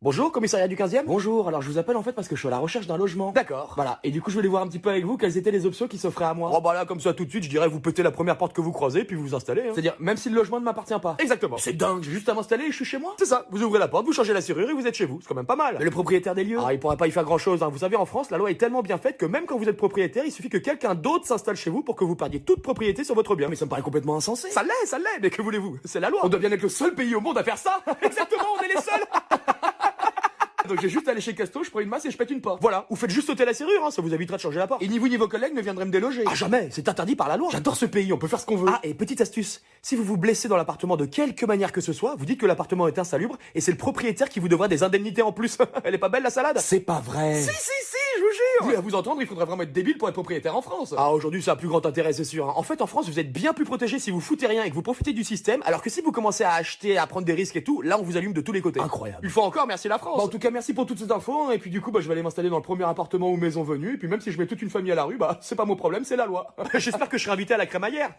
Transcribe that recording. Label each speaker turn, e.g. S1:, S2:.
S1: Bonjour, commissariat du 15e. Bonjour, alors je vous appelle en fait parce que je suis à la recherche d'un logement. D'accord. Voilà, et du coup je voulais voir un petit peu avec vous quelles étaient les options qui s'offraient à moi. Oh bah là, comme ça tout de suite, je dirais vous pétez la première porte que vous croisez puis vous vous installez. C'est-à-dire, même si le logement ne m'appartient pas. Exactement. C'est dingue, j'ai juste à m'installer et je suis chez moi. C'est ça, vous ouvrez la porte, vous changez la serrure et vous êtes chez vous. C'est quand même pas mal. Mais le propriétaire des lieux, il pourrait pas y faire grand chose. Vous savez, en France, la loi est tellement bien faite que même quand vous êtes propriétaire, il suffit que quelqu'un d'autre s'installe chez vous pour que vous perdiez toute propriété sur votre bien. Mais ça me paraît complètement insensé. Ça l'est, mais que voulez-vous? C'est la loi. On doit bien être le seul pays au monde à faire ça. Exactement, on est les seuls. Donc j'ai juste à aller chez Casto, je prends une masse et je pète une porte. Voilà, vous faites juste sauter la serrure, ça vous évitera de changer la porte. Et ni vous ni vos collègues ne viendraient me déloger. Ah jamais, c'est interdit par la loi. J'adore ce pays, on peut faire ce qu'on veut. Ah, et petite astuce, si vous vous blessez dans l'appartement de quelque manière que ce soit, vous dites que l'appartement est insalubre et c'est le propriétaire qui vous devra des indemnités en plus. Elle est pas belle la salade? C'est pas vrai. Si, je vous jure. Oui, à vous entendre, il faudrait vraiment être débile pour être propriétaire en France. Ah, aujourd'hui, ça a plus grand intérêt, c'est sûr. En fait, en France, vous êtes bien plus protégé si vous foutez rien et que vous profitez du système, alors que si vous commencez à acheter, à prendre des risques et tout, là, on vous allume de tous les côtés. Incroyable. Une fois encore, merci la France. Bon, en tout cas, merci pour toutes ces infos. Et puis du coup, je vais aller m'installer dans le premier appartement ou maison venue. Et puis même si je mets toute une famille à la rue, c'est pas mon problème, c'est la loi. J'espère que je serai invité à la crémaillère.